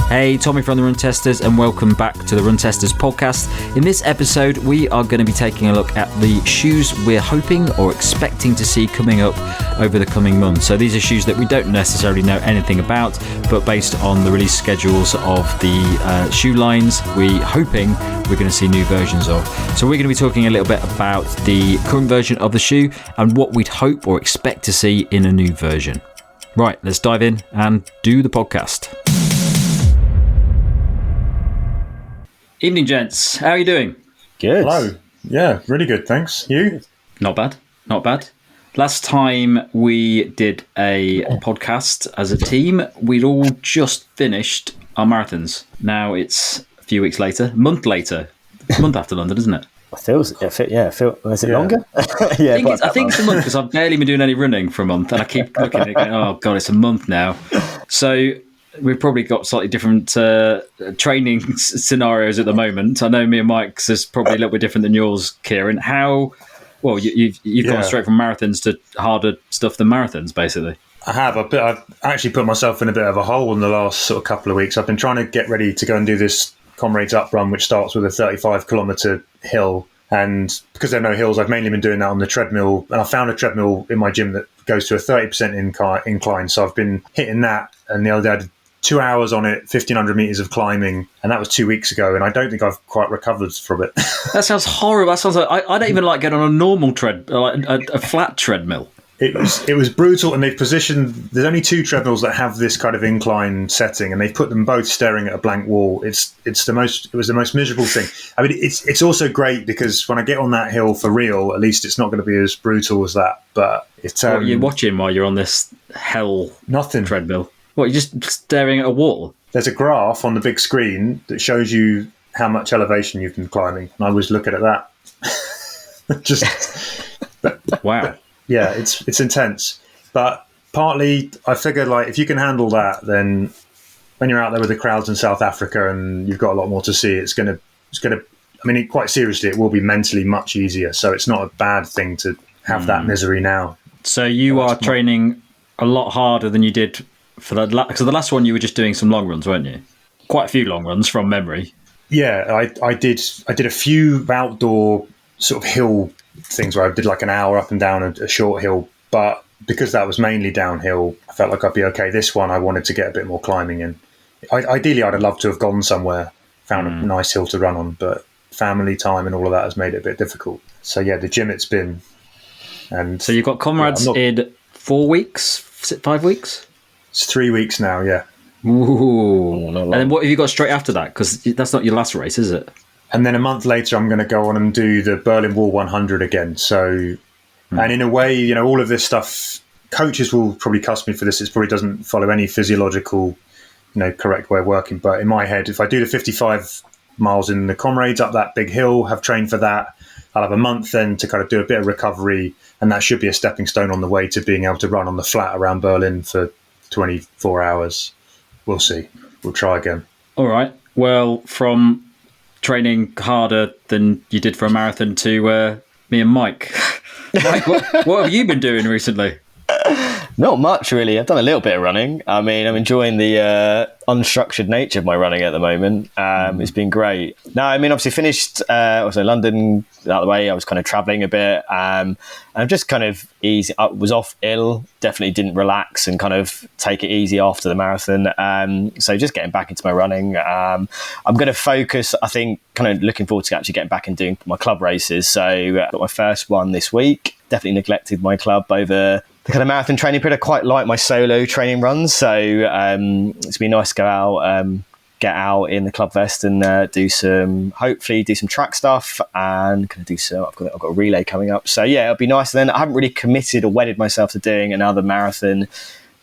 Hey, Tommy from the Run Testers, and welcome back to the Run Testers podcast. In this episode, we are going to be taking a look at the shoes we're hoping or expecting to see coming up over the coming months. So these are shoes that we don't necessarily know anything about, but based on the release schedules of the shoe lines, we're hoping we're going to see new versions of. So we're going to be talking a little bit about the current version of the shoe and what we'd hope or expect to see in a new version. Right, let's dive in and do the podcast. Evening, gents. How are you doing? Good. Hello. Yeah, really good, thanks. You? Not bad. Not bad. Last time we did a podcast as a team, we'd all just finished our marathons. Now it's a few weeks later, a month later. It's a month after London, isn't it? Is it longer? Yeah, I think it's a month because I've barely been doing any running for a month, and I keep looking at it going, oh God, it's a month now. So we've probably got slightly different training scenarios at the moment. I know me and Mike's is probably a little bit different than yours, Kieran. You've gone straight from marathons to harder stuff than marathons, basically. I have. I've actually put myself in a bit of a hole in the last sort of couple of weeks. I've been trying to get ready to go and do this Comrades Up Run, which starts with a 35-kilometre hill. And because there are no hills, I've mainly been doing that on the treadmill. And I found a treadmill in my gym that goes to a 30% incline. So I've been hitting that. And the other day I did 2 hours on it, 1,500 metres of climbing. And that was 2 weeks ago. And I don't think I've quite recovered from it. That sounds horrible. That sounds like I don't even like getting on a normal a flat treadmill. It was brutal, and they've positioned. There's only two treadmills that have this kind of incline setting, and they've put them both staring at a blank wall. It was the most miserable thing. I mean, it's also great because when I get on that hill for real, at least it's not going to be as brutal as that. But it's what are you watching while you're on this hell nothing treadmill? What, you're just staring at a wall? There's a graph on the big screen that shows you how much elevation you've been climbing, and I was looking at that. Wow. Yeah, it's intense. But partly, I figure, like, if you can handle that, then when you're out there with the crowds in South Africa and you've got a lot more to see, it's gonna. I mean, quite seriously, it will be mentally much easier. So it's not a bad thing to have that misery now. So you are training a lot harder than you did for the last one. You were just doing some long runs, weren't you? Quite a few long runs from memory. Yeah, I did a few outdoor sort of hill things where I did like an hour up and down a short hill, but because that was mainly downhill, I felt like I'd be okay. This one, I wanted to get a bit more climbing in. Ideally, I'd have loved to have gone somewhere, found a nice hill to run on, but family time and all of that has made it a bit difficult. So yeah, the gym it's been. And so you've got Comrades in 4 weeks, 5 weeks? It's 3 weeks now, yeah. Ooh. And then what have you got straight after that? Because that's not your last race, is it? And then a month later, I'm going to go on and do the Berlin Wall 100 again. So, and in a way, all of this stuff, coaches will probably cuss me for this. It probably doesn't follow any physiological, correct way of working. But in my head, if I do the 55 miles in the Comrades up that big hill, have trained for that, I'll have a month then to kind of do a bit of recovery. And that should be a stepping stone on the way to being able to run on the flat around Berlin for 24 hours. We'll see. We'll try again. All right. Well, from training harder than you did for a marathon to me and Mike. Mike, what have you been doing recently? Not much, really. I've done a little bit of running. I mean, I'm enjoying the unstructured nature of my running at the moment. It's been great. No, I mean, obviously finished also London out of the way. I was kind of travelling a bit. And I'm just kind of easy. I was off ill, definitely didn't relax and kind of take it easy after the marathon. So just getting back into my running. I'm going to focus, I think, kind of looking forward to actually getting back and doing my club races. So I got my first one this week. Definitely neglected my club over the kind of marathon training period. I quite like my solo training runs. So it's been nice to go out, get out in the club vest and hopefully do some track stuff and kind of do some, I've got a relay coming up. So yeah, it'll be nice. And then I haven't really committed or wedded myself to doing another marathon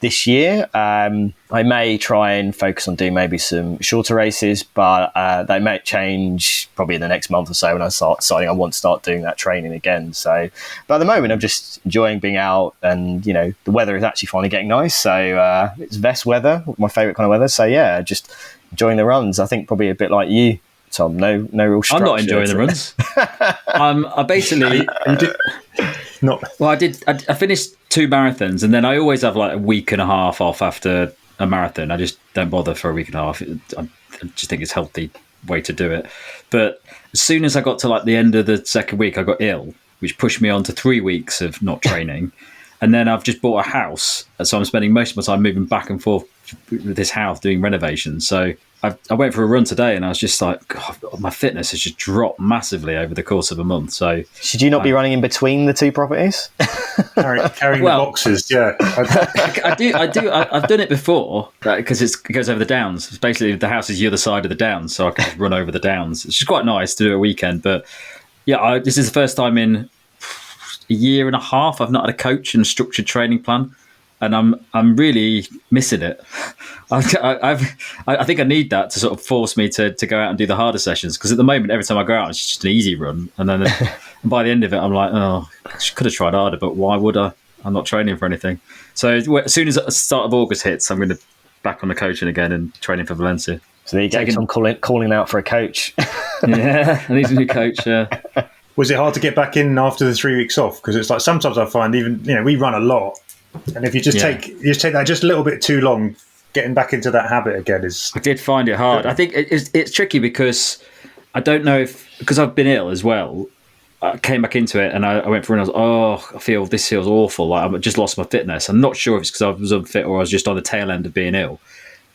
this year. I may try and focus on doing maybe some shorter races, but they may change probably in the next month or so when I start deciding I want to start doing that training again. So, but at the moment I'm just enjoying being out and, the weather is actually finally getting nice. So it's vest weather, my favourite kind of weather. So yeah, just enjoying the runs. I think probably a bit like you, Tom, no real structure. I'm not enjoying the runs. I basically... Not. Well, I finished 2 marathons, and then I always have like a week and a half off after a marathon. I just don't bother for a week and a half. I just think it's a healthy way to do it. But as soon as I got to like the end of the second week, I got ill, which pushed me on to 3 weeks of not training. And then I've just bought a house, so I'm spending most of my time moving back and forth with this house doing renovations. So I went for a run today, and I was just like, God, my fitness has just dropped massively over the course of a month. So should you not be running in between the two properties? Carrying the boxes, yeah. I do. I've done it before because it goes over the downs. It's basically, the house is the other side of the downs, so I can just run over the downs. It's just quite nice to do a weekend. But yeah, this is the first time in a year and a half I've not had a coach and a structured training plan, and I'm really missing it. I think I need that to sort of force me to go out and do the harder sessions, because at the moment every time I go out it's just an easy run, and then by the end of it I'm like, oh, I could have tried harder, but why would I? I'm not training for anything. So as soon as the start of August hits, I'm going to back on the coaching again and training for Valencia. So there you go. I'm calling out for a coach. Yeah, I need a new coach. Yeah. Was it hard to get back in after the 3 weeks off? Because it's like sometimes I find even, we run a lot, and if you just take that just a little bit too long, getting back into that habit again is. I did find it hard. I think it's tricky because I don't know because I've been ill as well. I came back into it and I went through and I was this feels awful. Like I've just lost my fitness. I'm not sure if it's because I was unfit or I was just on the tail end of being ill,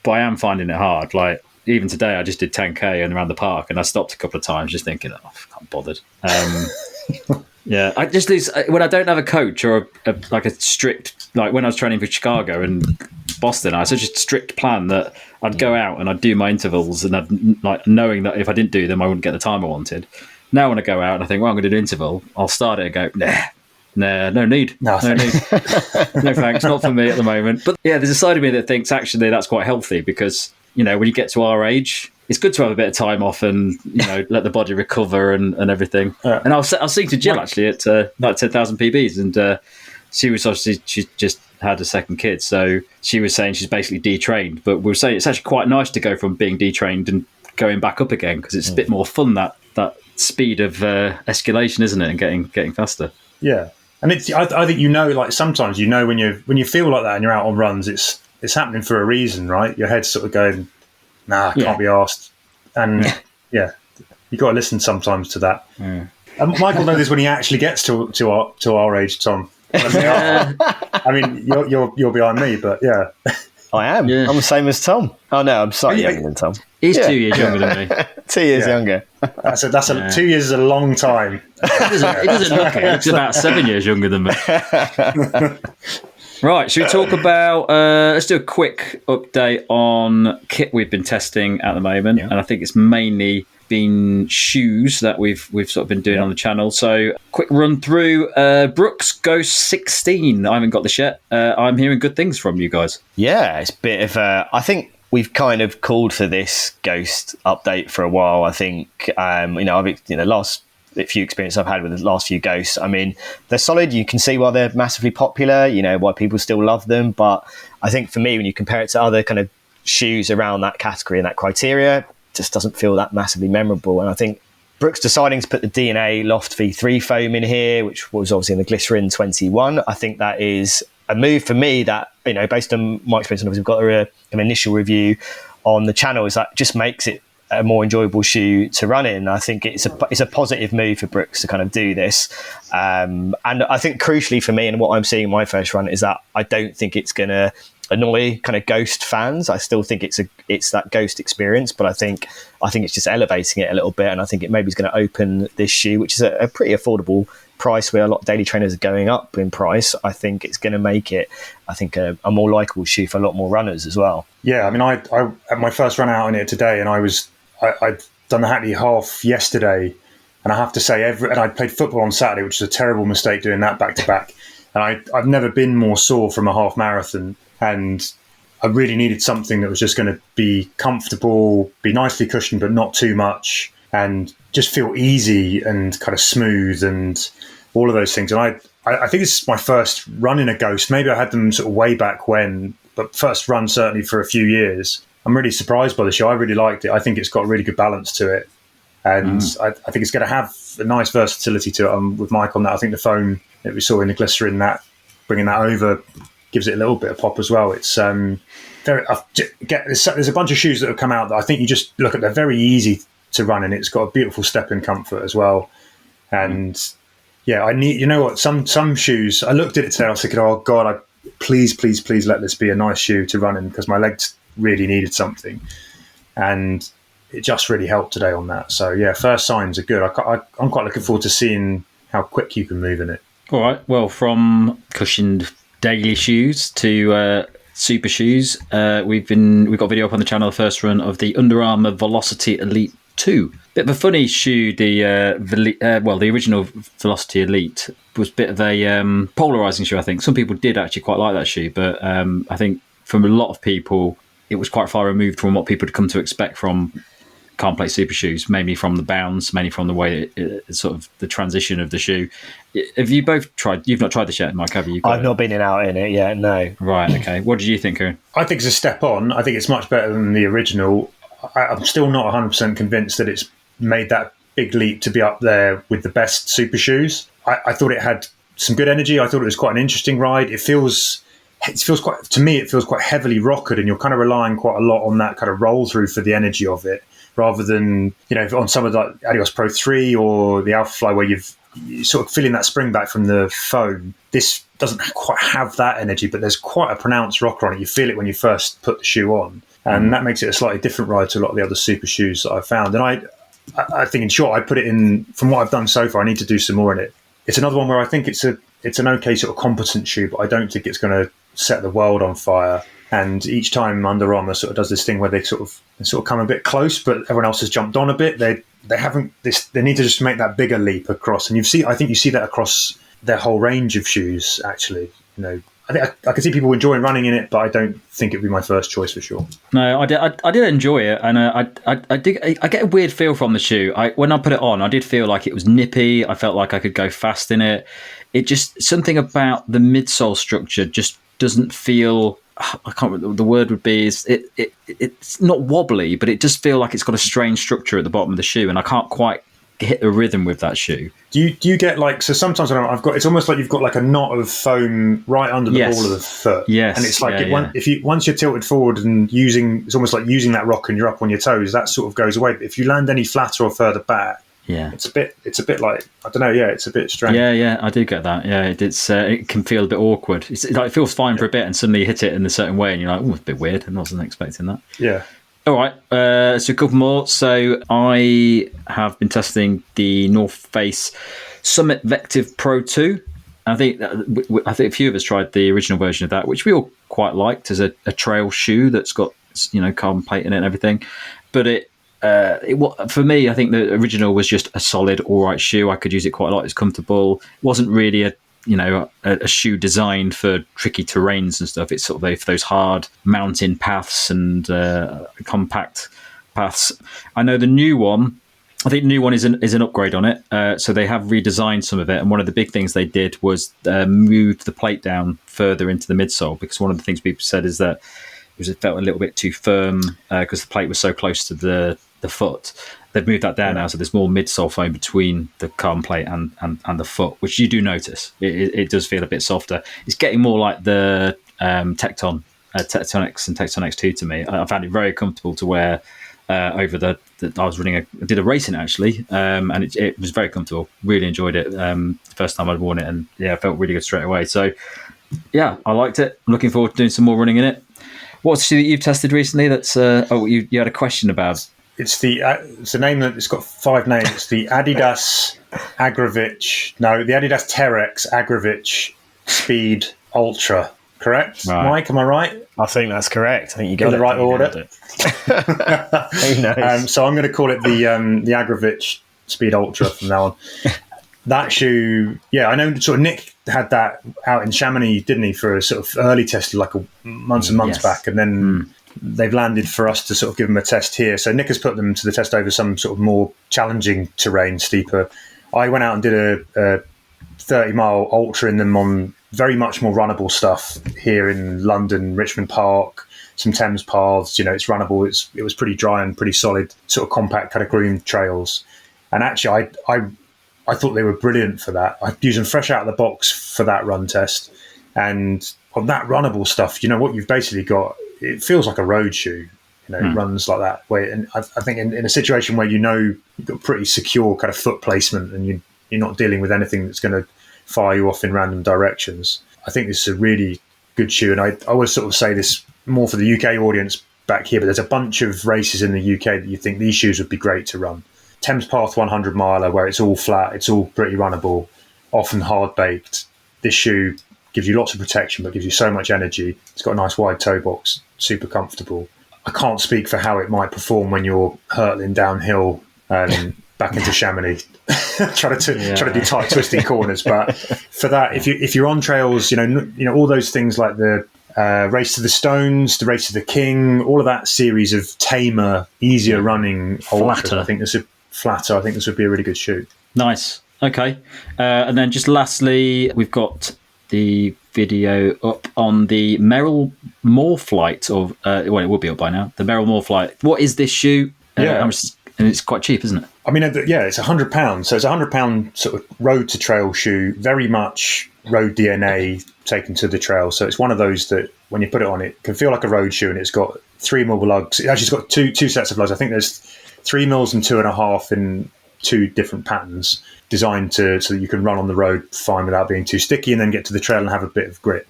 but I am finding it hard. Like even today, I just did 10K and around the park, and I stopped a couple of times just thinking, I can't bothered. Yeah, I just lose when I don't have a coach or a strict, like when I was training for Chicago and Boston, I had such a strict plan that I'd go out and I'd do my intervals, and I'd like knowing that if I didn't do them, I wouldn't get the time I wanted. Now when I go out and I think, well, I'm going to do an interval, I'll start it and go, nah, no need. No need. No thanks, not for me at the moment. But yeah, there's a side of me that thinks actually that's quite healthy, because when you get to our age, it's good to have a bit of time off and let the body recover and everything. Yeah. And I was speaking to Jill actually at like 10,000 PBs, and she was obviously, she just had a second kid, so she was saying she's basically detrained. But we were saying it's actually quite nice to go from being detrained and going back up again, because it's a bit more fun, that speed of escalation, isn't it, and getting faster. Yeah, and I think like sometimes when you feel like that and you're out on runs, it's happening for a reason, right? Your head's sort of going, I can't be arsed. And you got to listen sometimes to that. Yeah. And Michael knows this when he actually gets to our age, Tom. I mean, you're behind me, but yeah. I am. Yeah. I'm the same as Tom. Oh no, I'm slightly younger than Tom. He's 2 years younger than me. 2 years younger. That's 2 years is a long time. It doesn't look it. It's about 7 years younger than me. Right, should we talk about, let's do a quick update on kit we've been testing at the moment. Yeah. And I think it's mainly been shoes that we've sort of been doing on the channel. So quick run through, Brooks Ghost 16. I haven't got this yet. I'm hearing good things from you guys. Yeah, it's a bit of I think we've kind of called for this Ghost update for a while. I think, last few experiences I've had with the last few Ghosts, I mean, they're solid. You can see why they're massively popular, why people still love them. But I think for me, when you compare it to other kind of shoes around that category and that criteria, it just doesn't feel that massively memorable. And I think Brooks deciding to put the DNA Loft V3 foam in here, which was obviously in the Glycerin 21, I think that is a move for me that, based on my experience, and obviously we've got an initial review on the channel, is that just makes it a more enjoyable shoe to run in. I think it's a positive move for Brooks to kind of do this. And I think crucially for me, and what I'm seeing in my first run, is that I don't think it's going to annoy kind of Ghost fans. I still think it's that Ghost experience, but I think it's just elevating it a little bit. And I think it maybe is going to open this shoe, which is a pretty affordable price, where a lot of daily trainers are going up in price. I think it's going to make it, a more likeable shoe for a lot more runners as well. Yeah, I mean, I had my first run out in it today, and I'd done the Hackney half yesterday, and I have to say, and I played football on Saturday, which is a terrible mistake doing that back to back. And I've never been more sore from a half marathon, and I really needed something that was just going to be comfortable, be nicely cushioned, but not too much, and just feel easy and kind of smooth and all of those things. And I think this is my first run in a Ghost. Maybe I had them sort of way back when, but first run certainly for a few years. I'm really surprised by the shoe. I really liked it. I think it's got a really good balance to it. And I think it's going to have a nice versatility to it. I'm with Mike on that. I think the foam that we saw in the Glycerin, that bringing that over gives it a little bit of pop as well. It's There's a bunch of shoes that have come out that I think you just look at. They're very easy to run in. It's got a beautiful step in comfort as well. And yeah, I need, you know what, some shoes, I looked at it today, I was thinking, oh God, please let this be a nice shoe to run in, because my legs really needed something. And it just really helped today on that. So yeah, first signs are good. I'm quite looking forward to seeing how quick you can move in it. All right. Well, from cushioned daily shoes to super shoes, we've got a video up on the channel, the first run of the Under Armour Velocity Elite 2. Bit of a funny shoe. The original Velocity Elite was a bit of a polarizing shoe. I think some people did actually quite like that shoe, but I think from a lot of people, it was quite far removed from what people had come to expect from Carbon Plate super shoes, mainly from the bounds, mainly from the way sort of the transition of the shoe. Have you both tried? You've not tried this yet, Mike, have you? I've not been out in it yet, no. Right, okay. What did you think, Aaron? I think it's a step on. I think it's much better than the original. I'm still not 100% convinced that it's made that big leap to be up there with the best super shoes. I thought it had some good energy. I thought it was quite an interesting ride. It feels quite, to me, it feels quite heavily rockered, and you're kind of relying quite a lot on that kind of roll through for the energy of it, rather than, you know, on some of the Adios Pro 3 or the Alphafly, where you're sort of feeling that spring back from the foam. This doesn't quite have that energy, but there's quite a pronounced rocker on it. You feel it when you first put the shoe on, and that makes it a slightly different ride to a lot of the other super shoes that I've found. And I think, in short, I put it in, from what I've done so far, I need to do some more in it. It's another one where I think it's an okay sort of competent shoe, but I don't think it's going to set the world on fire. And each time Under Armour sort of does this thing where they sort of come a bit close, but everyone else has jumped on a bit. They haven't this. They need to just make that bigger leap across. And I think you see that across their whole range of shoes. Actually, you know, I think I can see people enjoying running in it, but I don't think it'd be my first choice for sure. No, I did enjoy it, and I get a weird feel from the shoe. When I put it on, I did feel like it was nippy. I felt like I could go fast in it. It just, something about the midsole structure just doesn't feel, I can't remember the word would be, it's not wobbly, but it just feels like it's got a strange structure at the bottom of the shoe, and I can't quite hit the rhythm with that shoe. Do you get like, so sometimes when I've got, it's almost like you've got like a knot of foam right under the ball of the foot. Yes. And it's like once you're tilted forward and it's almost like using that rock and you're up on your toes, that sort of goes away. But if you land any flatter or further back, it's a bit like, I don't know, it's a bit strange. Yeah, I do get that. Yeah, it can feel a bit awkward. It's like, it feels fine for a bit, and suddenly you hit it in a certain way, and you're like, oh, it's a bit weird. I wasn't expecting that. Yeah. All right, so a couple more. So I have been testing the North Face Summit Vective Pro 2. I think a few of us tried the original version of that, which we all quite liked as a trail shoe that's got, you know, carbon plate in it and everything. But for me, I think the original was just a solid, all right shoe. I could use it quite a lot. It's comfortable. It wasn't really a shoe designed for tricky terrains and stuff. It's sort of those hard mountain paths and compact paths. I know the new one, I think the new one is an upgrade on it. So they have redesigned some of it. And one of the big things they did was move the plate down further into the midsole, because one of the things people said is that it felt a little bit too firm because the plate was so close to the foot. They've moved that down now, so there's more midsole foam between the carbon plate and the foot, which you do notice. It does feel a bit softer. It's getting more like the Tecton X and Tecton X2 to me. I found it very comfortable to wear over I was running I did a race in it actually, and it was very comfortable. Really enjoyed it. The first time I'd worn it, and I felt really good straight away. So yeah, I liked it. I'm looking forward to doing some more running in it. What's the shoe that you've tested recently? That's you had a question about. It's the name that it's got 5 names. The Adidas Agravich. No, the Adidas Terex Agravich Speed Ultra. Correct, right. Mike? Am I right? I think that's correct. I think you got in the right order. Who knows? So I'm going to call it the Agravich Speed Ultra from now on. That shoe, I know. Sort of Nick had that out in Chamonix, didn't he, for a sort of early test, like months and months back, and then they've landed for us to sort of give them a test here. So Nick has put them to the test over some sort of more challenging terrain, steeper. I went out and did a 30-mile ultra in them on very much more runnable stuff here in London, Richmond Park, some Thames paths. You know, it's runnable. It was pretty dry and pretty solid, sort of compact kind of groomed trails. And actually, I thought they were brilliant for that. I used them fresh out of the box for that run test. And on that runnable stuff, you know, what you've basically got it feels like a road shoe. It runs like that way. And I think in a situation where you've got pretty secure kind of foot placement and you're not dealing with anything that's going to fire you off in random directions, I think this is a really good shoe. And I always sort of say this more for the UK audience back here, but there's a bunch of races in the UK that you think these shoes would be great to run. Thames Path 100 miler, where it's all flat, it's all pretty runnable, often hard baked. This shoe gives you lots of protection, but gives you so much energy. It's got a nice wide toe box, super comfortable. I can't speak for how it might perform when you're hurtling downhill back into Chamonix, trying to do tight, twisting corners. But for that, if you're on trails, all those things like the Race to the Stones, the Race to the King, all of that series of tamer, easier running ultras, I think this would be a really good shoe. Nice. Okay. And then just lastly, we've got the video up on the Merrell Morphlite it will be up by now. The Merrell Morphlite. What is this shoe? And it's quite cheap, isn't it? I mean, it's £100. So it's £100 sort of road to trail shoe, very much road DNA taken to the trail. So it's one of those that when you put it on, it can feel like a road shoe, and it's got 3 mil lugs. It actually's got two sets of lugs. I think there's 3 mils and 2.5 in 2 different patterns, designed so that you can run on the road fine without being too sticky, and then get to the trail and have a bit of grit.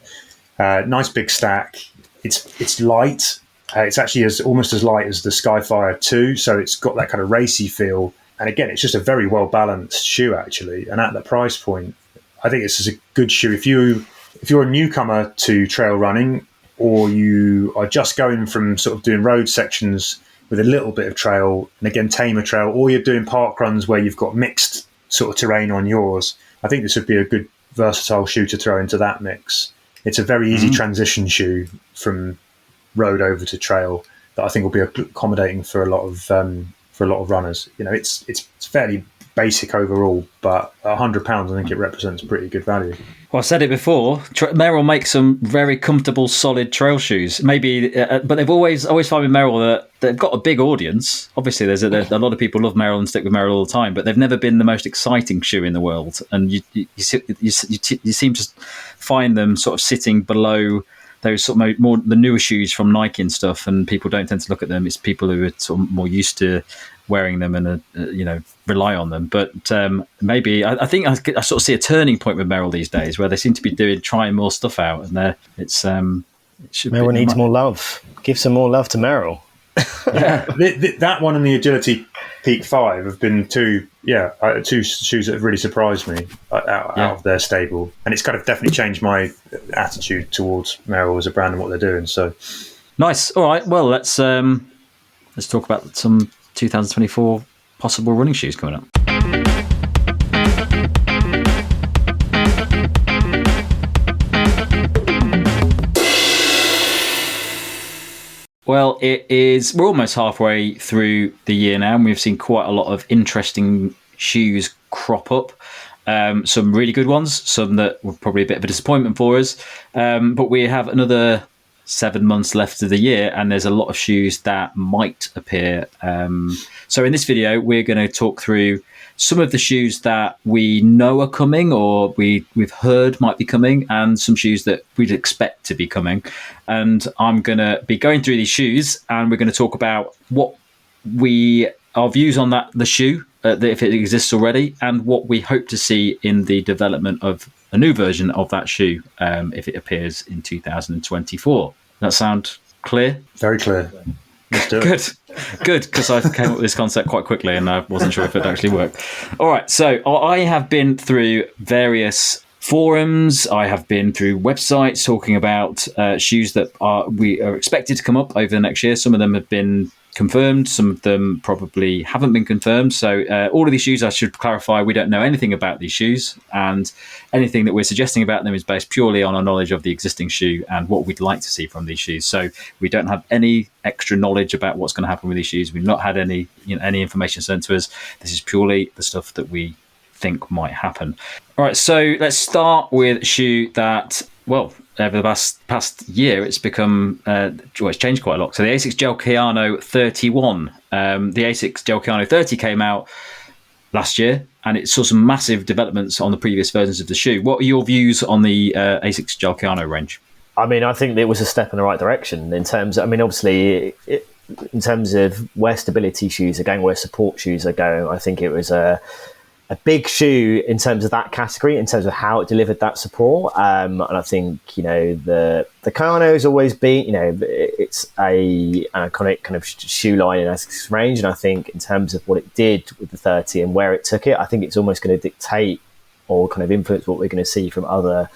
Nice big stack. It's light. It's actually almost as light as the Skyfire 2, so it's got that kind of racy feel. And again, it's just a very well balanced shoe actually. And at the price point, I think this is a good shoe if you're a newcomer to trail running, or you are just going from sort of doing road sections with a little bit of trail, and again tamer trail, or you're doing park runs where you've got mixed sort of terrain on yours. I think this would be a good versatile shoe to throw into that mix. It's a very easy transition shoe from road over to trail that I think will be accommodating for a lot of runners. It's fairly basic overall, but £100 I think it represents pretty good value. Well, I said it before. Merrell makes some very comfortable, solid trail shoes. Maybe, but they've always found with Merrell that they've got a big audience. Obviously, there's a lot of people love Merrell and stick with Merrell all the time, but they've never been the most exciting shoe in the world. And you seem to find them sort of sitting below those sort of more the newer shoes from Nike and stuff, and people don't tend to look at them. It's people who are sort of more used to wearing them and rely on them. But maybe I think I sort of see a turning point with Merrell these days, where they seem to be trying more stuff out, and Merrell needs more love. Give some more love to Merrell. Yeah, that one and the Agility Peak 5 have been two shoes that have really surprised me out of their stable, and it's kind of definitely changed my attitude towards Merrell as a brand and what they're doing. So nice. All right, well let's talk about some 2024 possible running shoes coming up. Well, we're almost halfway through the year now, and we've seen quite a lot of interesting shoes crop up. Some really good ones, some that were probably a bit of a disappointment for us. But we have another 7 months left of the year, and there's a lot of shoes that might appear. So in this video, we're going to talk through some of the shoes that we know are coming, or we've heard might be coming, and some shoes that we'd expect to be coming. And I'm going to be going through these shoes, and we're going to talk about what our views on the shoe, if it exists already, and what we hope to see in the development of a new version of that shoe if it appears in 2024. That sound clear? Very clear. Let's do it. Good, because I came up with this concept quite quickly and I wasn't sure if it actually worked. All right, so I have been through various forums. I have been through websites talking about shoes that we are expected to come up over the next year. Some of them have been confirmed, some of them probably haven't been confirmed. So all of these shoes, I should clarify, we don't know anything about these shoes, and anything that we're suggesting about them is based purely on our knowledge of the existing shoe and what we'd like to see from these shoes. So we don't have any extra knowledge about what's going to happen with these shoes. We've not had any information sent to us. This is purely the stuff that we think might happen. All right, so let's start with a shoe that, well, over the past year, it's become it's changed quite a lot. So the Asics Gel Kayano 31, the Asics Gel Kayano 30 came out last year, and it saw some massive developments on the previous versions of the shoe. What are your views on the Asics Gel Kayano range? I mean, I think it was a step in the right direction in terms of, I mean, obviously, in terms of where stability shoes are going, where support shoes are going, I think it was a big shoe in terms of that category, in terms of how it delivered that support. And I think, the Kayano has always been, it's an iconic kind of shoe line in ASICS range. And I think in terms of what it did with the 30 and where it took it, I think it's almost going to dictate or kind of influence what we're going to see from other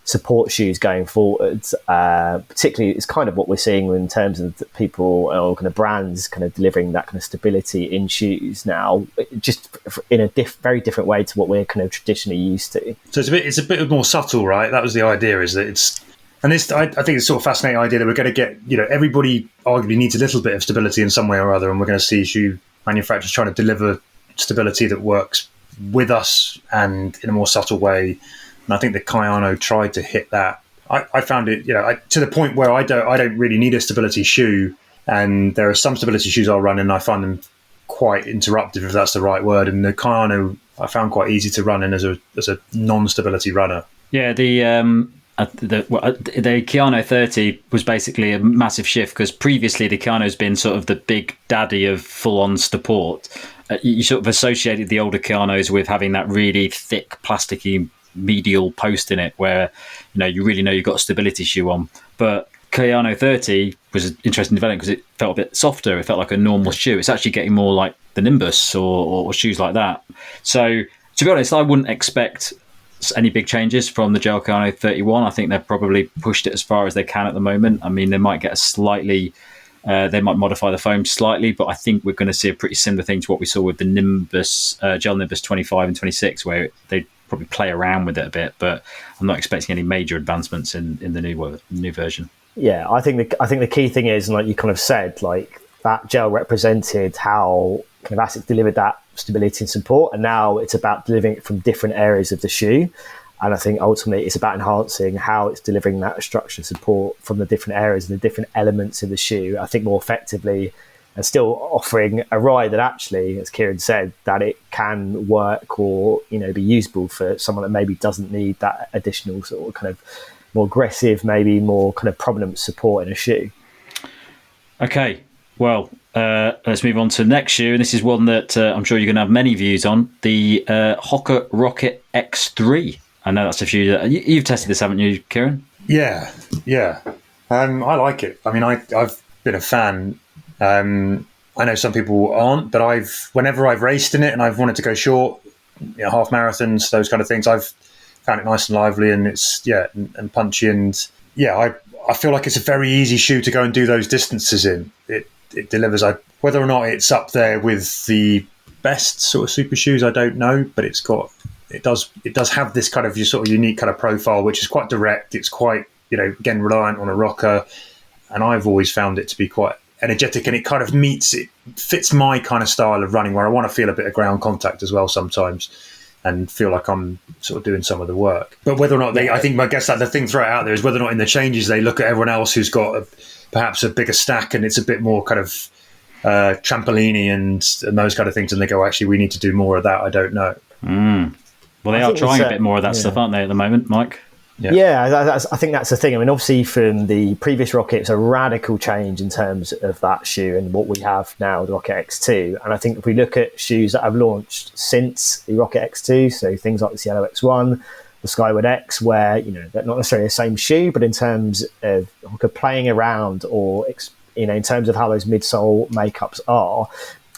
support shoes going forwards. Particularly, it's kind of what we're seeing in terms of people or kind of brands kind of delivering that kind of stability in shoes now, just in a very different way to what we're kind of traditionally used to. So it's a bit more subtle, right? That was the idea, is that I think it's sort of fascinating idea that we're going to get, everybody arguably needs a little bit of stability in some way or other, and we're going to see shoe manufacturers trying to deliver stability that works with us and in a more subtle way. And I think the Kayano tried to hit that. I found it, to the point where I don't really need a stability shoe, and there are some stability shoes I'll run in, and I find them quite interruptive, if that's the right word. And the Kayano I found quite easy to run in as a non-stability runner. Yeah, the Kayano 30 was basically a massive shift, because previously the Kayano's been sort of the big daddy of full-on support. You sort of associated the older Kayanos with having that really thick, plasticky medial post in it, where you really know you've got a stability shoe on. But Kayano 30 was an interesting development because it felt a bit softer. It felt like a normal shoe. It's actually getting more like the Nimbus or shoes like that. So to be honest, I wouldn't expect any big changes from the gel Kayano 31. I think they've probably pushed it as far as they can at the moment. I mean, they might get they might modify the foam slightly, but I think we're going to see a pretty similar thing to what we saw with the Nimbus, gel Nimbus 25 and 26, where they probably play around with it a bit, but I'm not expecting any major advancements in the new version. Yeah, I think the key thing is, like you kind of said, like that gel represented how kind of ASICS delivered that stability and support, and now it's about delivering it from different areas of the shoe. And I think ultimately it's about enhancing how it's delivering that structure support from the different areas and the different elements of the shoe, I think, more effectively, and still offering a ride that actually, as Kieran said, that it can work or be usable for someone that maybe doesn't need that additional sort of kind of more aggressive, maybe more kind of prominent support in a shoe. Okay, well, let's move on to the next shoe, and this is one that I'm sure you're going to have many views on, the Hoka Rocket X3. I know that's a few that you've tested this, haven't you, Kieran? Yeah. I like it. I mean, I've been a fan. I know some people aren't, but whenever I've raced in it and I've wanted to go short, half marathons, those kind of things, I've found it nice and lively, and it's and punchy, and I feel like it's a very easy shoe to go and do those distances in. It delivers. Whether or not it's up there with the best sort of super shoes, I don't know, but it does have this kind of sort of unique kind of profile, which is quite direct. It's quite again reliant on a rocker, and I've always found it to be quite energetic, and it kind of fits my kind of style of running, where I want to feel a bit of ground contact as well sometimes and feel like I'm sort of doing some of the work. But whether or not I guess that the thing thrown out there is whether or not in the changes they look at everyone else who's got perhaps a bigger stack and it's a bit more kind of trampoliny and those kind of things, and they go, actually we need to do more of that. I don't know. Well, they are trying a bit more of that stuff, aren't they, at the moment, Mike? Yeah, I think that's the thing. I mean, obviously from the previous Rocket, it's a radical change in terms of that shoe and what we have now, the Rocket X2. And I think if we look at shoes that have launched since the Rocket X2, so things like the Cielo X1, the Skyward X, where they're not necessarily the same shoe, but in terms of playing around or in terms of how those midsole makeups are,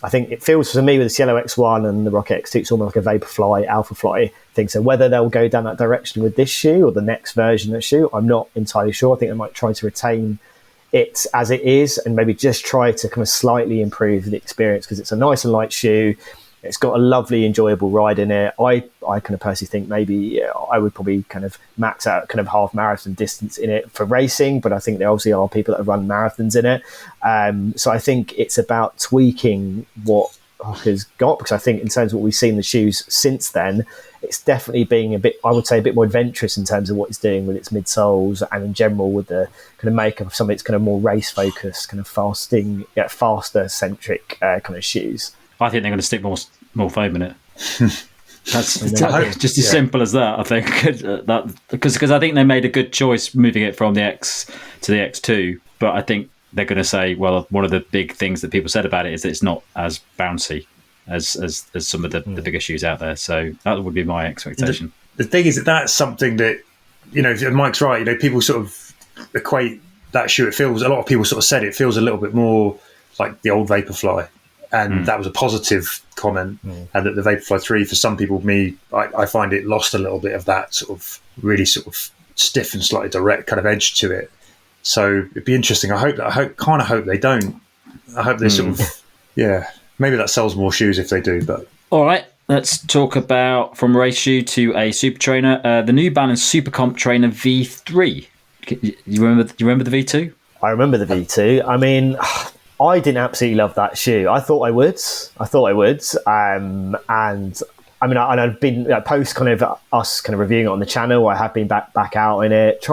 I think it feels for me with the Cielo X1 and the Rocket X2, it's almost like a Vaporfly, Alphafly thing. So whether they'll go down that direction with this shoe or the next version of the shoe, I'm not entirely sure. I think they might try to retain it as it is and maybe just try to kind of slightly improve the experience, because it's a nice and light shoe. It's got a lovely, enjoyable ride in it. I kind of personally think maybe I would probably kind of max out kind of half marathon distance in it for racing, but I think there obviously are people that have run marathons in it. So I think it's about tweaking what Hoka's got, because I think in terms of what we've seen the shoes since then, it's definitely being a bit more adventurous in terms of what it's doing with its midsoles and in general with the kind of makeup of some of its kind of more race focused, kind of faster centric kind of shoes. I think they're going to stick more foam in it. That's just as simple as that, I think. Because I think they made a good choice moving it from the X to the X2, but I think they're going to say, well, one of the big things that people said about it is that it's not as bouncy as some of the bigger shoes out there. So that would be my expectation. The thing is that's something that, Mike's right, people sort of equate that shoe. A lot of people sort of said it feels a little bit more like the old Vaporfly. And that was a positive comment. And that the Vaporfly 3, for some people, I find it lost a little bit of that sort of really sort of stiff and slightly direct kind of edge to it. So it'd be interesting. I kind of hope they don't. I hope they sort of, maybe that sells more shoes if they do. But all right, let's talk about from race shoe to a super trainer. The New Balance Super Comp Trainer V3. You remember the V2? I remember the V2. I mean, I didn't absolutely love that shoe. I thought I would. And I mean, I've been post kind of us kind of reviewing it on the channel. I have been back out in it,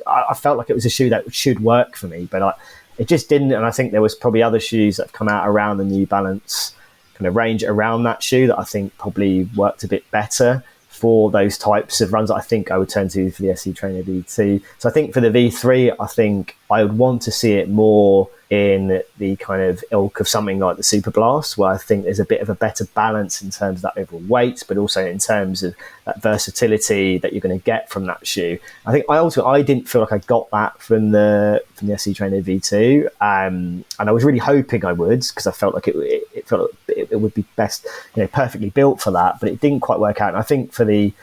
I felt like it was a shoe that should work for me, but it just didn't. And I think there was probably other shoes that have come out around the New Balance kind of range around that shoe that I think probably worked a bit better for those types of runs that I think I would turn to for the SC Trainer V2. So I think for the V3, I think I would want to see it more in the kind of ilk of something like the Super Blast, where I think there's a bit of a better balance in terms of that overall weight, but also in terms of that versatility that you're going to get from that shoe. I think I didn't feel like I got that from the SC Trainer V2, and I was really hoping I would, because I felt like it felt like it would be best, perfectly built for that, but it didn't quite work out. And I think for the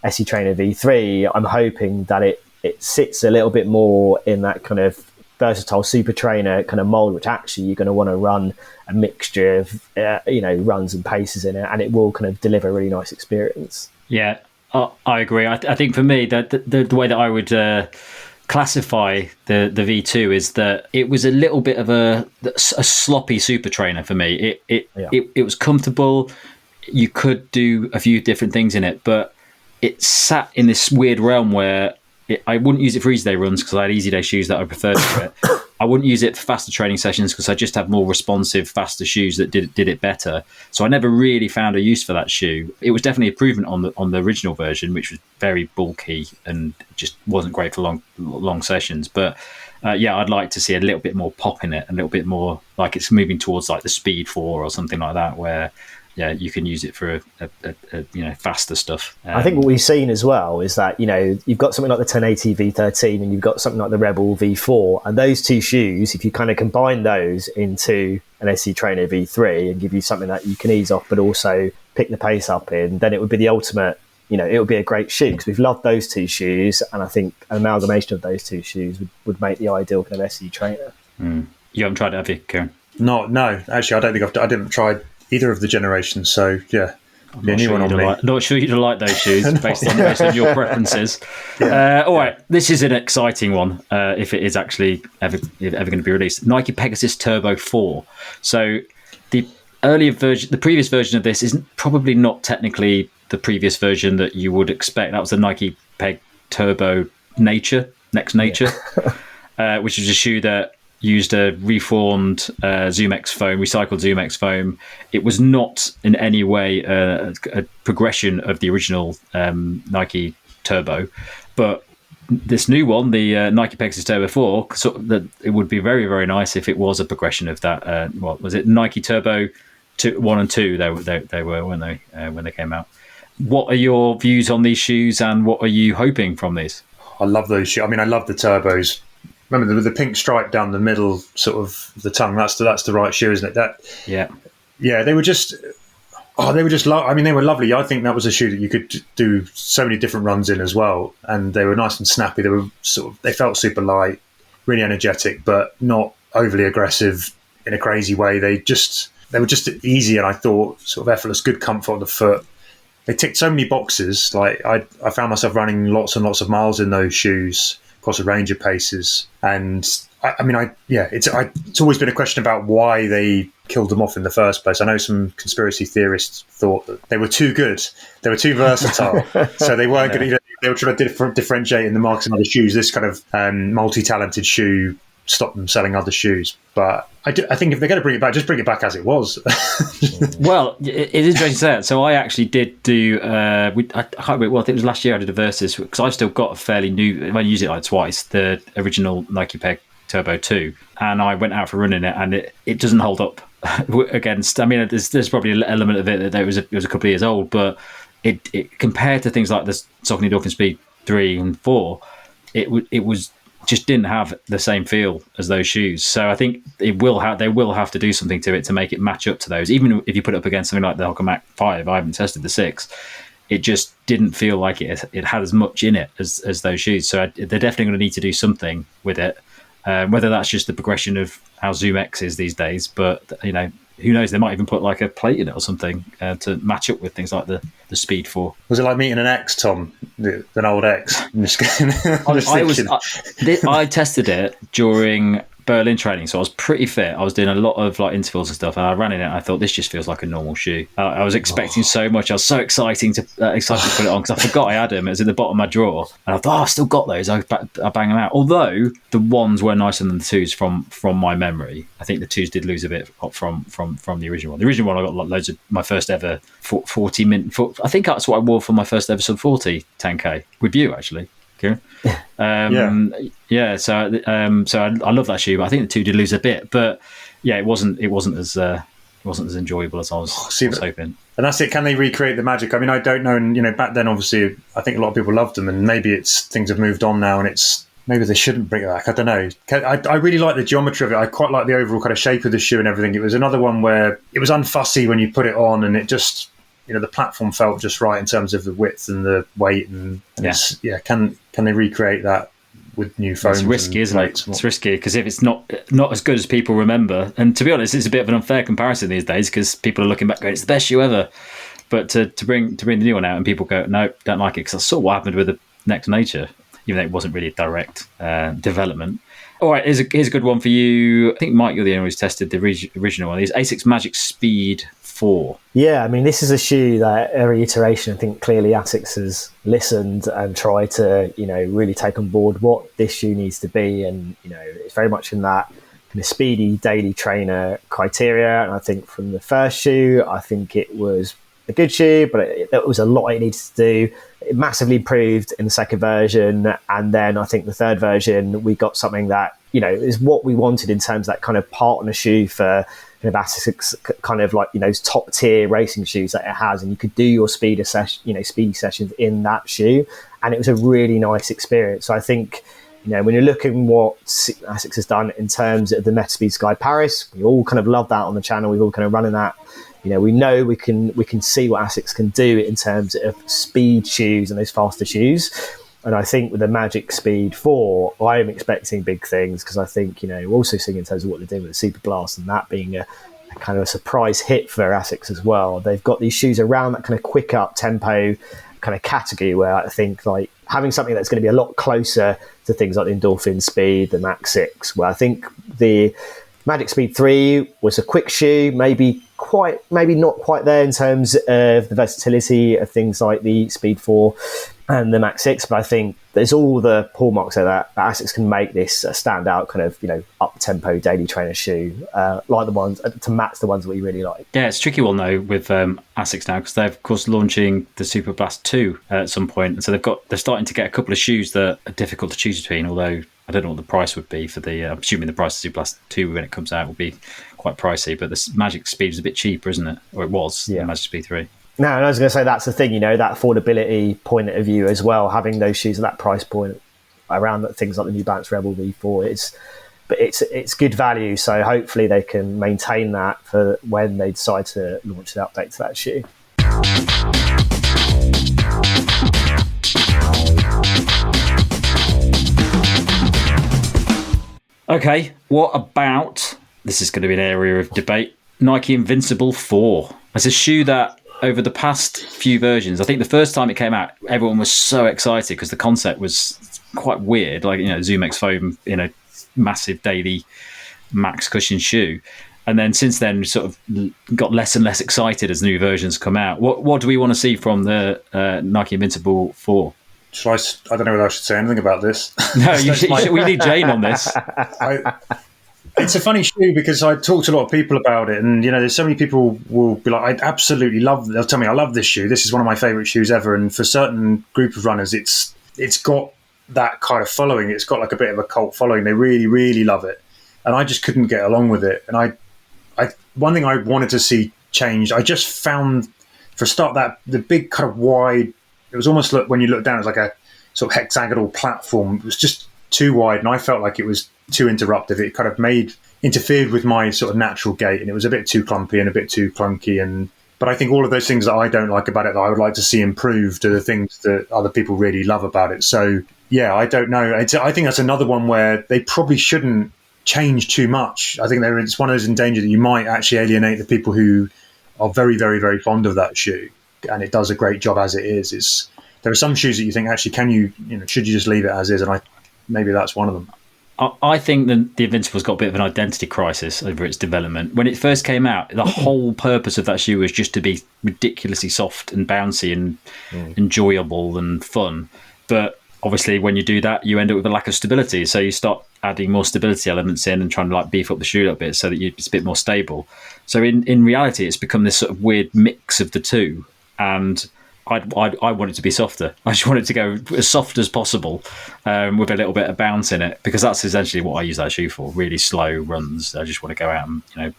SC Trainer V3, I'm hoping that it sits a little bit more in that kind of versatile super trainer kind of mold, which actually you're going to want to run a mixture of runs and paces in it, and it will kind of deliver a really nice experience. Yeah, I agree. I think for me that the way that I would classify the V2 is that it was a little bit of a sloppy super trainer for me. It was comfortable. You could do a few different things in it, but it sat in this weird realm where I wouldn't use it for easy day runs because I had easy day shoes that I preferred for it. I wouldn't use it for faster training sessions because I just have more responsive, faster shoes that did it better. So I never really found a use for that shoe. It was definitely improvement on the original version, which was very bulky and just wasn't great for long sessions. But I'd like to see a little bit more pop in it, a little bit more like it's moving towards like the Speed 4 or something like that, where you can use it for a faster stuff. I think what we've seen as well is that you've got something like the 1080 V13 and you've got something like the Rebel V4, and those two shoes, if you kind of combine those into an SC Trainer V3 and give you something that you can ease off but also pick the pace up in, then it would be the ultimate. It would be a great shoe because we've loved those two shoes, and I think an amalgamation of those two shoes would make the ideal kind of SC Trainer. You haven't tried it, have you, Kieran? No. Actually, I don't think I didn't try either of the generations, so I'm not sure you'd like those shoes based on your preferences. All right, this is an exciting one if it is actually ever going to be released. Nike Pegasus Turbo 4. So the previous version of this is probably not technically the previous version that you would expect. That was the Nike Peg Turbo Next Nature, which is a shoe that used a reformed ZoomX foam, recycled ZoomX foam. It was not in any way a progression of the original Nike Turbo, but this new one, the Nike Pegasus Turbo 4, it would be very, very nice if it was a progression of that. What was it? Nike Turbo 1 and 2. They were when they came out. What are your views on these shoes, and what are you hoping from these? I love those shoes. I mean, I love the Turbos. Remember the pink stripe down the middle, sort of the tongue. That's the right shoe, isn't it? They were just they were lovely. I think that was a shoe that you could do so many different runs in as well, and they were nice and snappy. They felt super light, really energetic, but not overly aggressive in a crazy way. They were just easy, and I thought sort of effortless, good comfort on the foot. They ticked so many boxes. Like I found myself running lots and lots of miles in those shoes across a range of paces, and it's always been a question about why they killed them off in the first place. I know some conspiracy theorists thought that they were too good, they were too versatile, so they weren't going to. They were trying to differentiate in the market and other shoes. This kind of multi-talented shoe stop them selling other shoes. But I think if they're going to bring it back, just bring it back as it was. Well, it is interesting to say that. So I actually did do. I can't remember. Well, I think it was last year I did a Versus because I've still got a fairly new. I've only used it like twice. The original Nike Peg Turbo 2, and I went out for running it, and it doesn't hold up against. I mean, there's probably an element of it that it was a couple of years old, but it compared to things like the Saucony Dolphin Speed 3 and 4, it was just didn't have the same feel as those shoes. So I think they will have to do something to it to make it match up to those. Even if you put it up against something like the Hoka Mac 5, I haven't tested the 6. It just didn't feel like it had as much in it as those shoes. So they're definitely going to need to do something with it. Whether that's just the progression of how Zoom X is these days, but who knows? They might even put like a plate in it or something to match up with things like the Speed 4. Was it like meeting an X, Tom? An old X? I tested it during Berlin training, so I was pretty fit. I was doing a lot of like intervals and stuff, and I ran in it. And I thought this just feels like a normal shoe. I was expecting so much. I was so excited to put it on because I forgot I had them. It was in the bottom of my drawer, and I thought, I've still got those. I bang them out. Although the ones were nicer than the 2s from my memory. I think the 2s did lose a bit from the original one. The original one I got loads of my first ever 40 minute. I think that's what I wore for my first ever sub 40 10k with you actually. So I love that shoe, but I think the 2 did lose a bit. But yeah, it wasn't as enjoyable as I was hoping. And that's it. Can they recreate the magic? I mean, I don't know. And back then, obviously, I think a lot of people loved them, and maybe things have moved on now, and maybe they shouldn't bring it back. I don't know. I really like the geometry of it. I quite like the overall kind of shape of the shoe and everything. It was another one where it was unfussy when you put it on, and it just. The platform felt just right in terms of the width and the weight, and can they recreate that with new foams? It's risky, isn't it? It's risky because if it's not as good as people remember, and to be honest, it's a bit of an unfair comparison these days because people are looking back going, it's the best shoe ever. But to bring the new one out and people go, no, don't like it, because that's sort of what happened with the Next Nature, even though it wasn't really a direct development. All right, here's a good one for you. I think, Mike, you're the only one who's tested the original one. These Asics Magic Speed 4. Yeah, I mean, this is a shoe that every iteration, I think clearly Asics has listened and tried to, really take on board what this shoe needs to be. And, it's very much in that kind of speedy daily trainer criteria. And I think from the first shoe, I think it was a good shoe, but it was a lot it needed to do. It massively improved in the second version, and then I think the third version we got something that is what we wanted in terms of that kind of partner shoe for Asics, kind of like those top tier racing shoes that it has, and you could do your speed sessions in that shoe, and it was a really nice experience. So I think when you're looking what Asics has done in terms of the Metaspeed Sky Paris, we all kind of love that on the channel. We've all kind of running that. We know we can see what Asics can do in terms of speed shoes and those faster shoes. And I think with the Magic Speed 4, I am expecting big things because I think, we're also seeing in terms of what they're doing with the Super Blast and that being a kind of a surprise hit for Asics as well. They've got these shoes around that kind of quick up tempo kind of category where I think like having something that's going to be a lot closer to things like the Endorphin Speed, the Max 6, where I think the Magic Speed 3 was a quick shoe, maybe not quite there in terms of the versatility of things like the Speed 4 and the Max 6, but I think there's all the hallmarks there that Asics can make this a standout kind of up-tempo daily trainer shoe, like the ones to match the ones that we really like. Yeah, it's a tricky one though with Asics now because they're of course launching the Super Blast 2 at some point, and so they're starting to get a couple of shoes that are difficult to choose between. Although I don't know what the price would be for the. I'm assuming the price of Super Blast 2 when it comes out will be quite pricey, but the Magic Speed is a bit cheaper, isn't it? Or it was. The Magic Speed 3. No, and I was going to say that's the thing, that affordability point of view as well, having those shoes at that price point around things like the New Balance Rebel V4, it's good value. So hopefully they can maintain that for when they decide to launch an update to that shoe. Okay, what about, this is going to be an area of debate, Nike Invincible 4. It's a shoe that over the past few versions, I think the first time it came out, everyone was so excited because the concept was quite weird, like Zoom X foam in a massive daily max cushion shoe. And then since then, sort of got less and less excited as new versions come out. What do we want to see from the Nike Invincible 4? I don't know whether I should say anything about this. No, we need Jane on this. It's a funny shoe because I talked to a lot of people about it, and there's so many people will be like, I absolutely love. They'll tell me, I love this shoe. This is one of my favorite shoes ever. And for a certain group of runners, it's got that kind of following. It's got like a bit of a cult following. They really, really love it, and I just couldn't get along with it. And I one thing I wanted to see changed. I just found, for a start, that the big kind of wide. It was almost like when you look down, it was like a sort of hexagonal platform. It was just too wide, and I felt like it was too interruptive. It kind of interfered with my sort of natural gait, and it was a bit too clumpy and a bit too clunky. But I think all of those things that I don't like about it, that I would like to see improved, are the things that other people really love about it. So yeah, I don't know. I think that's another one where they probably shouldn't change too much. I think it's one of those in danger that you might actually alienate the people who are very, very, very fond of that shoe, and it does a great job as it is. There are some shoes that you think, actually, should you just leave it as is? And maybe that's one of them. I think the Invincible's got a bit of an identity crisis over its development. When it first came out, the whole purpose of that shoe was just to be ridiculously soft and bouncy and enjoyable and fun. But obviously, when you do that, you end up with a lack of stability. So you start adding more stability elements in and trying to beef up the shoe a little bit so that it's a bit more stable. So in reality, it's become this sort of weird mix of the two. And I want it to be softer. I just want it to go as soft as possible, with a little bit of bounce in it, because that's essentially what I use that shoe for. Really slow runs. I just want to go out and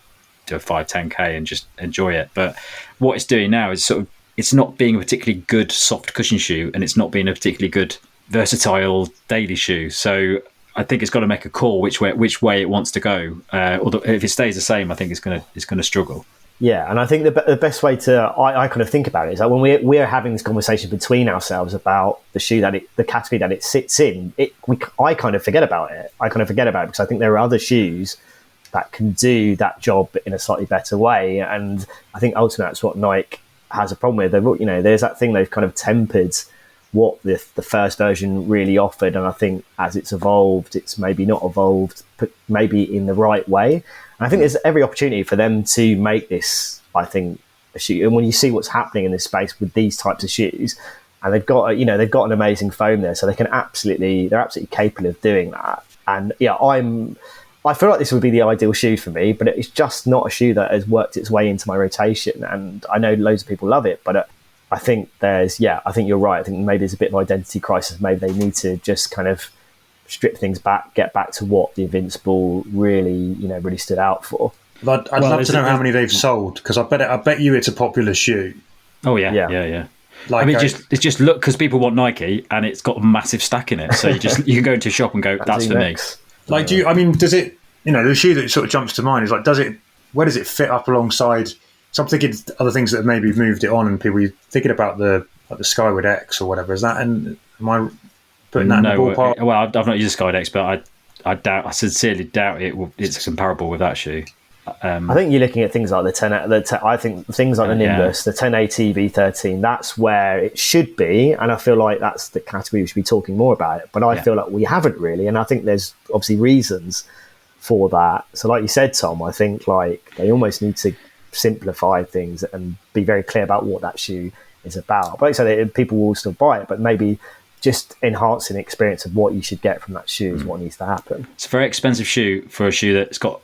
do a 5-10k and just enjoy it. But what it's doing now is sort of, it's not being a particularly good soft cushion shoe, and it's not being a particularly good versatile daily shoe. So I think it's got to make a call which way it wants to go. Although if it stays the same, I think it's going to struggle. Yeah, and I think the best way I kind of think about it is that when we're having this conversation between ourselves about the shoe the category that it sits in, I kind of forget about it. I kind of forget about it because I think there are other shoes that can do that job in a slightly better way, and I think ultimately that's what Nike has a problem with. There's that thing they've kind of tempered what the first version really offered, and I think as it's evolved, it's maybe not evolved, but maybe in the right way. And I think there's every opportunity for them to make this, I think, a shoe. And when you see what's happening in this space with these types of shoes, and they've got an amazing foam there, so they're absolutely capable of doing that. And yeah, I feel like this would be the ideal shoe for me, but it's just not a shoe that has worked its way into my rotation. And I know loads of people love it, but I think I think you're right. I think maybe there's a bit of identity crisis. Maybe they need to just kind of strip things back, get back to what the Invincible really stood out for. I'd love to know how many they've sold, because I bet you it's a popular shoe. Oh yeah. Just look, because people want Nike, and it's got a massive stack in it. So you can go into a shop and go, that's for me. Does it? The shoe that sort of jumps to mind is where does it fit up alongside? So I'm thinking other things that have maybe moved it on, and people thinking about the Skyward X or whatever. Is that? And am I putting that in the ballpark? Well, I've not used a Skyward X, but I sincerely doubt it's comparable with that shoe. I think you're looking at things like I think things like the Nimbus, the 1080 V13. That's where it should be, and I feel like that's the category we should be talking more about it. But I feel like we haven't really, and I think there's obviously reasons for that. So, like you said, Tom, I think they almost need to simplify things and be very clear about what that shoe is about. But like I said, people will still buy it, but maybe just enhancing the experience of what you should get from that shoe is what needs to happen. It's a very expensive shoe for a shoe that's got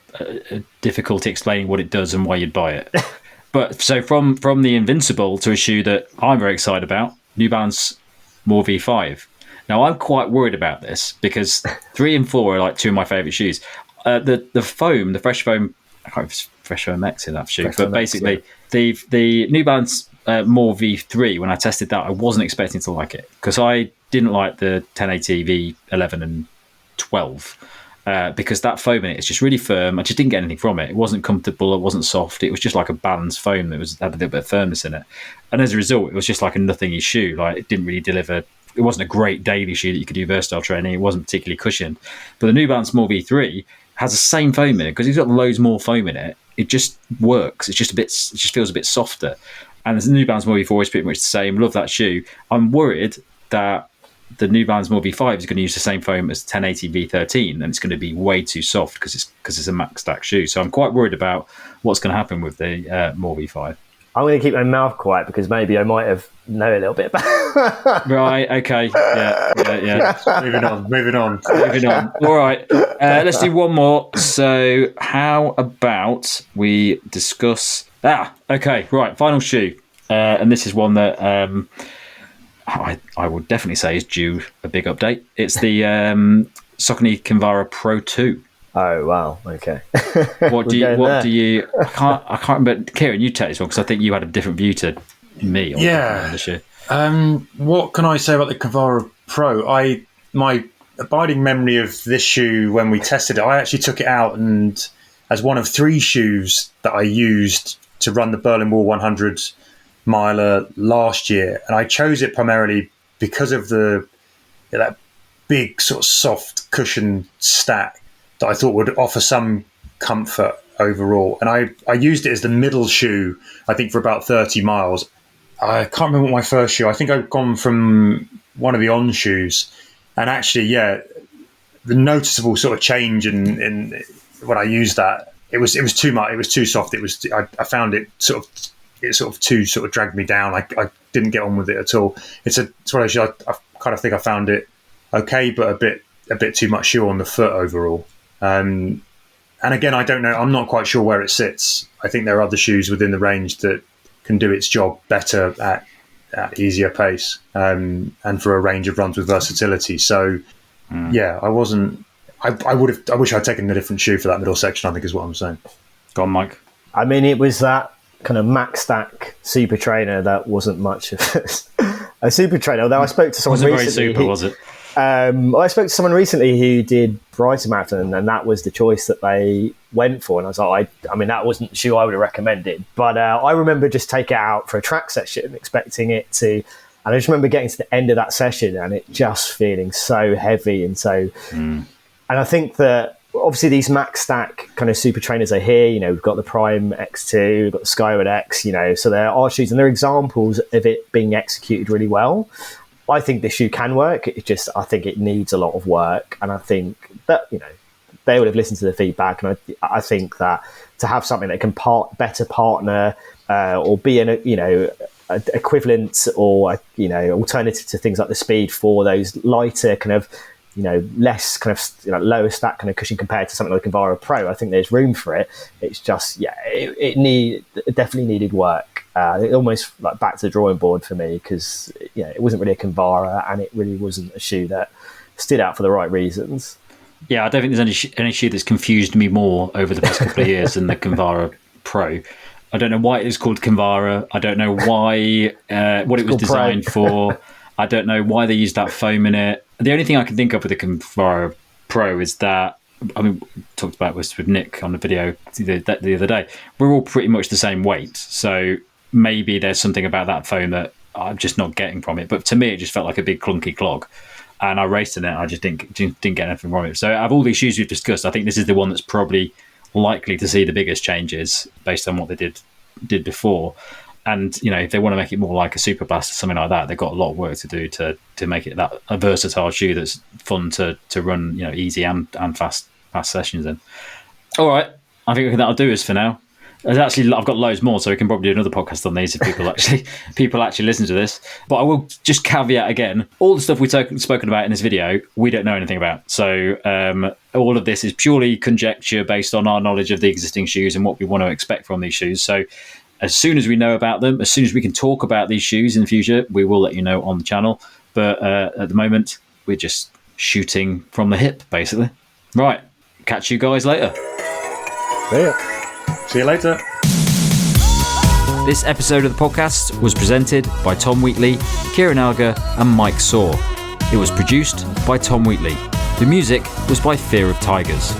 difficulty explaining what it does and why you'd buy it. But so from the Invincible to a shoe that I'm very excited about, New Balance More V5. Now I'm quite worried about this because 3 and 4 are two of my favourite shoes. The foam, the Fresh Foam, I can't remember if it's Fresh Foam X in that shoe, but basically the New Balance More V3, when I tested that, I wasn't expecting to like it because I didn't like the 1080 V11 and 12 because that foam in it is just really firm. I just didn't get anything from it. It wasn't comfortable. It wasn't soft. It was just like a balanced foam that had a little bit of firmness in it. And as a result, it was just like a nothingy shoe. It didn't really deliver. It wasn't a great daily shoe that you could do versatile training. It wasn't particularly cushioned. But the New Balance More V3 has the same foam in it because it's got loads more foam in it. It just works. It just feels a bit softer. And the New Balance More V4 is pretty much the same. Love that shoe. I'm worried that the New Balance More V5 is going to use the same foam as 1080 V13, and it's going to be way too soft because it's a max stack shoe. So I'm quite worried about what's going to happen with the More V5. I'm going to keep my mouth quiet because maybe I might have know a little bit about. Right. Okay. Yeah. Moving on. All right. Let's do one more. So, how about we discuss? Okay. Right. Final shoe, and this is one that I would definitely say is due a big update. It's the Saucony Kinvara Pro 2. Oh wow! Okay. What do you? I can't remember. Kieran, you take this one because I think you had a different view to me. On this year. What can I say about the Kinvara Pro? My abiding memory of this shoe when we tested it, I actually took it out and as one of 3 shoes that I used to run the Berlin Wall 100 miler last year, and I chose it primarily because of that big sort of soft cushion stack that I thought would offer some comfort overall. And I used it as the middle shoe, I think, for about 30 miles. I can't remember what my first shoe. I think I've gone from one of the On shoes, and actually, the noticeable sort of change in when I used that, it was too much. It was too soft. I found it sort of too sort of dragged me down. I didn't get on with it at all. It's one of those shoes I kind of think I found it okay, but a bit too much shoe on the foot overall. And again, I don't know. I'm not quite sure where it sits. I think there are other shoes within the range that can do its job better at easier pace, and for a range of runs with versatility. So, I wasn't. I wish I'd taken a different shoe for that middle section, I think is what I'm saying. Go on, Mike. I mean, it was that kind of Max Stack Super Trainer that wasn't much of a Super Trainer. Although I spoke to someone recently. Wasn't very super, was it? I spoke to someone recently who did Brighton Marathon, and that was the choice that they went for. And I was like, I mean, that wasn't the shoe I would have recommended. But I remember just taking it out for a track session, expecting it to. And I just remember getting to the end of that session and it just feeling so heavy and so. And I think that obviously these Max Stack kind of super trainers are here. You know, we've got the Prime X2, we've got the Skyward X, you know, so there are shoes and they're examples of it being executed really well. I think this shoe can work. I think it needs a lot of work. And I think that, you know, they would have listened to the feedback. And I think that to have something that can better partner or be an, you know, equivalent or, you know, alternative to things like the Speed for those lighter kind of, you know, less kind of, you know, lower stack kind of cushion compared to something like Kinvara Pro. I think there's room for it. It's just, it definitely needed work. It almost like back to the drawing board for me because, you know, it wasn't really a Kinvara and it really wasn't a shoe that stood out for the right reasons. Yeah, I don't think there's any shoe that's confused me more over the past couple of years than the Kinvara Pro. I don't know why it is called Kinvara. I don't know why what it was designed for. I don't know why they used that foam in it. The only thing I can think of with the Kinvara Pro is that, I mean, we talked about this with Nick on the video the other day. We're all pretty much the same weight, so maybe there's something about that foam that I'm just not getting from it. But to me, it just felt like a big clunky clog. And I raced in it. I just didn't get anything from it. So out of all these shoes we've discussed, I think this is the one that's probably likely to see the biggest changes based on what they did before. And, you know, if they want to make it more like a Superblast or something like that, they've got a lot of work to do to make it a versatile shoe that's fun to run, you know, easy and fast sessions in. All right. I think that'll do us for now. I've got loads more, so we can probably do another podcast on these if people actually listen to this. But I will just caveat again, all the stuff we've spoken about in this video, we don't know anything about. So all of this is purely conjecture based on our knowledge of the existing shoes and what we want to expect from these shoes. So as soon as we know about them, as soon as we can talk about these shoes in the future, we will let you know on the channel. But at the moment, we're just shooting from the hip, basically. Right. Catch you guys later. See you later. This episode of the podcast was presented by Tom Wheatley, Kieran Alger, and Mike Saw. It was produced by Tom Wheatley. The music was by Fear of Tigers.